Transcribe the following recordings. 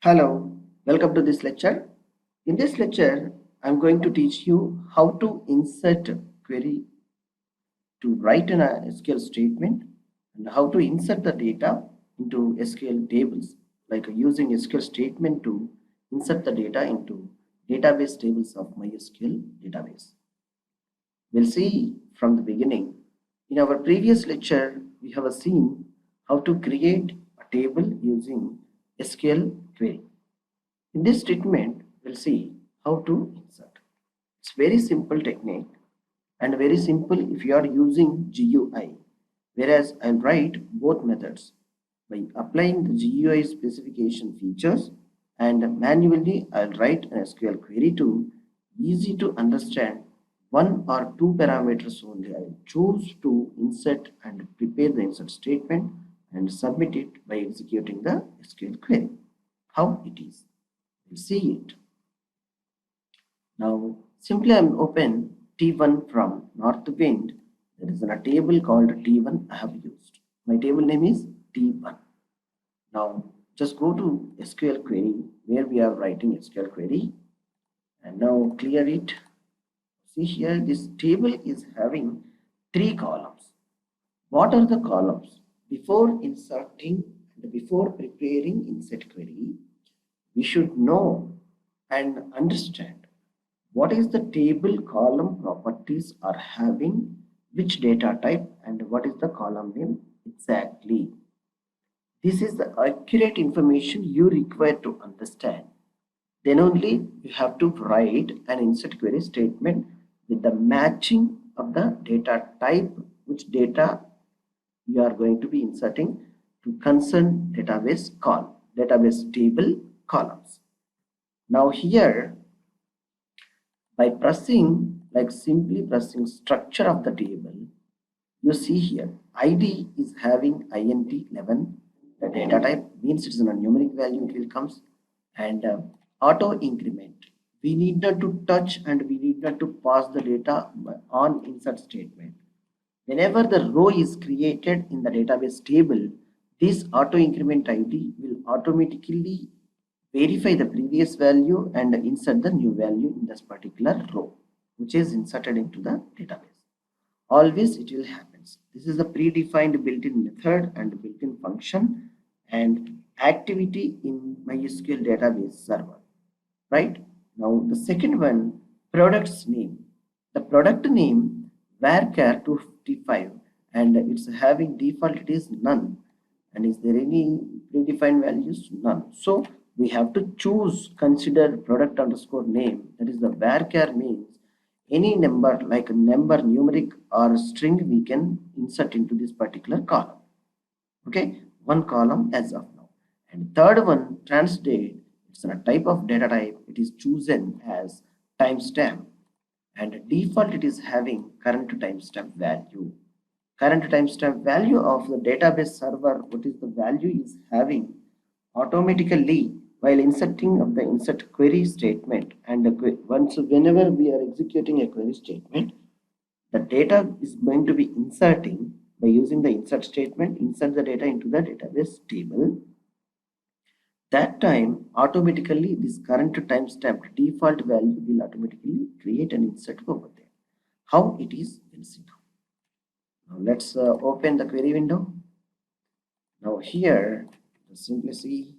Hello, welcome to this lecture. In this lecture, I'm going to teach you how to insert query to write an SQL statement and how to insert the data into SQL tables, like using SQL statement to insert the data into database tables of MySQL database. We'll see from the beginning. In our previous lecture, we have seen how to create a table using SQL query. In this treatment, we'll see how to insert. It's very simple technique and very simple if you are using GUI, whereas I'll write both methods by applying the GUI specification features and manually I'll write an SQL query to easy to understand one or two parameters only. I'll choose to insert and prepare the insert statement and submit it by executing the SQL query. How it is. We'll see it. Now, simply I'm open T1 from Northwind. There is a table called T1 I have used. My table name is T1. Now, just go to SQL query where we are writing SQL query and now clear it. See here, this table is having 3 columns. What are the columns? Before inserting and before preparing insert query, we should know and understand what is the table column properties are having, which data type and what is the column name exactly. This is the accurate information you require to understand. Then only you have to write an insert query statement with the matching of the data type, which data you are going to be inserting to concern database table columns. Now here, by pressing, like simply pressing structure of the table, you see here ID is having int 11. The data type means it's a numeric value, it will comes, and auto increment. We need not to touch and we need not to pass the data on insert statement. Whenever the row is created in the database table, this auto increment ID will automatically verify the previous value and insert the new value in this particular row, which is inserted into the database. Always it will happen. This is the predefined built-in method and built-in function and activity in MySQL database server, right? Now the second one, product's name. The product name varchar 255 and it's having default it is none. And is there any predefined values? None. So we have to choose consider product underscore name, that is the varchar means any number like a number, numeric or string we can insert into this particular column. Okay, one column as of now. And third one, transdate, it's a type of data type, it is chosen as timestamp and default it is having current timestamp value. Current timestamp value of the database server, what is the value is having automatically while inserting of the insert query statement and whenever we are executing a query statement, the data is going to be inserting by using the insert statement, insert the data into the database table. That time automatically this current timestamp default value will automatically create an insert over there. How it is, we'll see now. Now let's open the query window. Now here, simply see,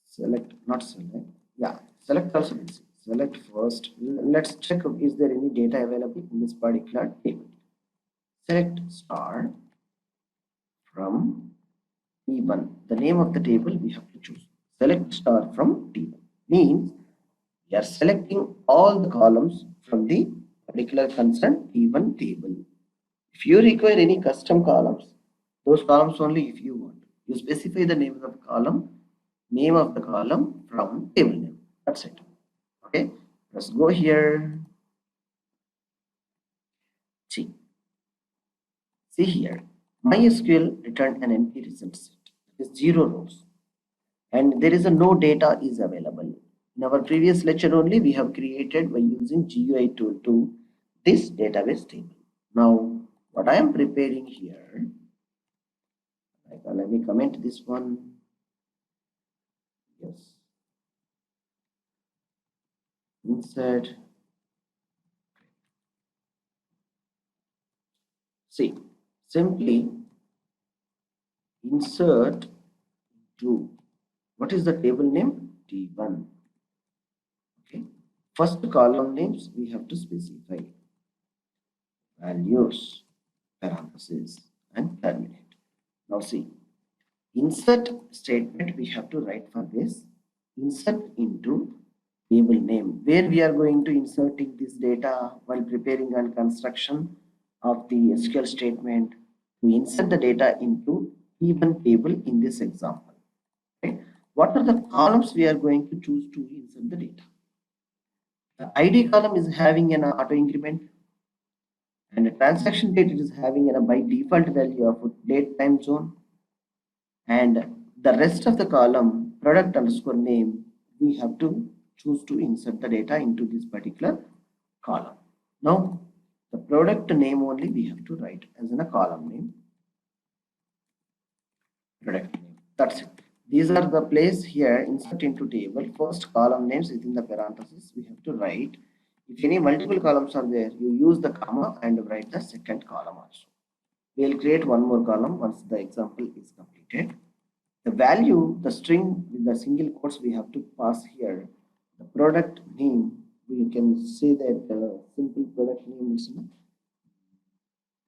select, not select, yeah, select also will see. Select first, let's check is there any data available in this particular table. Select star from T1, the name of the table we have to choose. Select star from T1 means we are selecting all the columns from the particular concerned T1 table. If you require any custom columns, those columns only if you want. You specify the name of the column from table name. That's it. Okay, let's go here. See here, MySQL returned an empty result set. It is 0 rows and there is a no data is available. In our previous lecture only we have created by using GUI tool to this database table. Now what I am preparing here, let me comment this one. Yes, insert. See, simply insert to, what is the table name? T1. Okay. First column names we have to specify. Values, parentheses, and terminate. Now see, insert statement we have to write for this. Insert into table name, where we are going to inserting this data while preparing and construction of the SQL statement. We insert the data into T1 table in this example. Okay. What are the columns we are going to choose to insert the data? The ID column is having an auto increment, and the transaction date it is having a by default value of date time zone, and the rest of the column product underscore name we have to choose to insert the data into this particular column. Now the product name only we have to write as in a column name, product name. That's it. These are the place here. Insert into table, first column names within the parenthesis we have to write. If any multiple columns are there, you use the comma and write the second column also. We will create one more column once the example is completed. The value, the string with the single quotes we have to pass here. The product name, we can say that the simple product name is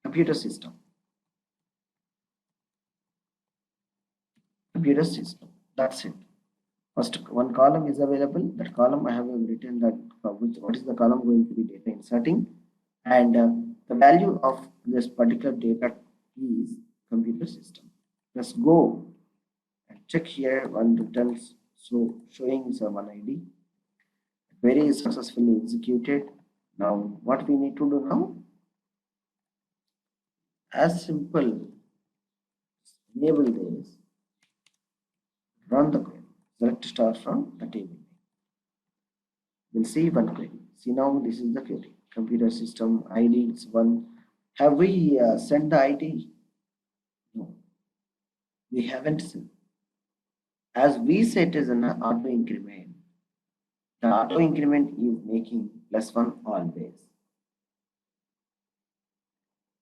computer system. Computer system. That's it. First one column is available. That column I have written that what is the column going to be data inserting, and the value of this particular data is computer system. Just go and check here one returns so showing someone ID. Query is successfully executed. Now what we need to do now? As simple, enable this, run the query, select star from the table. We'll see one query. See now this is the query. Computer system ID is 1. Have we sent the ID? No, we haven't sent. As we set as an auto increment, the auto increment is making +1 always.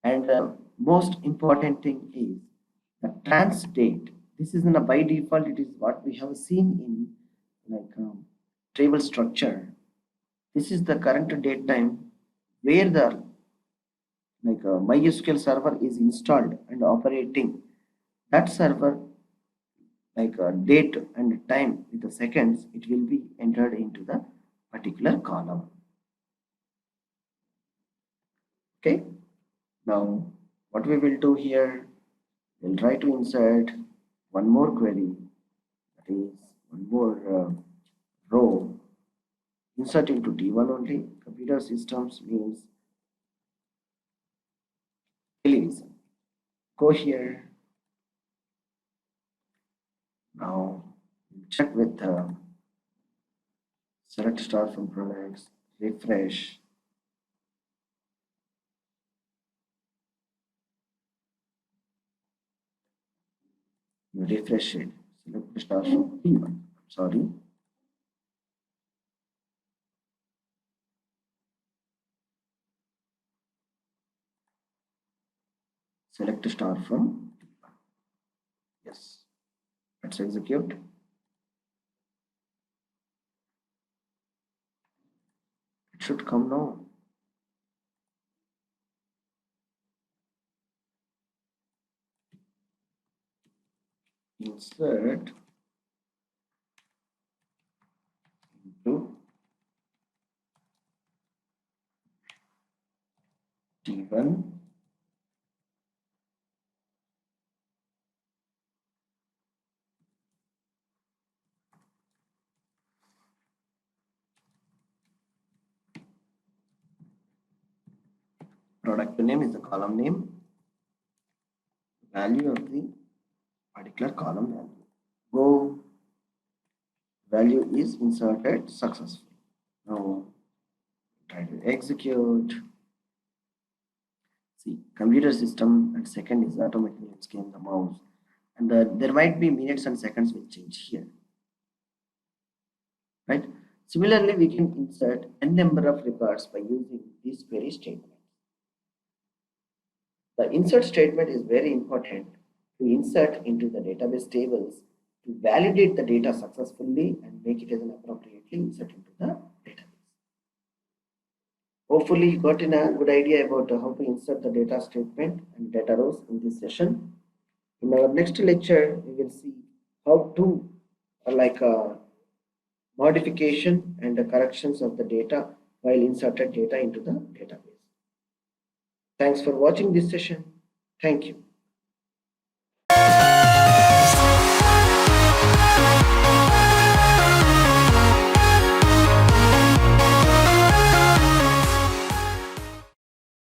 And most important thing is the trans date. This is in a by default, it is what we have seen in like table structure. This is the current date time where the like MySQL server is installed and operating. That server like date and time with the seconds, it will be entered into the particular column. Okay. Now what we will do here, we'll try to insert one more query, that is one more row. Insert into T1 only. Computer systems means television. Go here. Now check with select star from products, refresh. You refresh it, select star from T1. Sorry. Select star from T1. Yes. Let's execute. It should come now. Insert into T1 product name is the column name, value of the particular column value. Go, value is inserted successfully. Now try to execute. See, computer system and second is automatically scan the mouse, and there might be minutes and seconds will change here, right? Similarly, we can insert n number of records by using this query statement. The insert statement is very important to insert into the database tables to validate the data successfully and make it as an appropriately insert into the database. Hopefully you got in a good idea about how to insert the data statement and data rows in this session. In our next lecture, we will see how to modification and the corrections of the data while inserted data into the database. Thanks for watching this session. Thank you.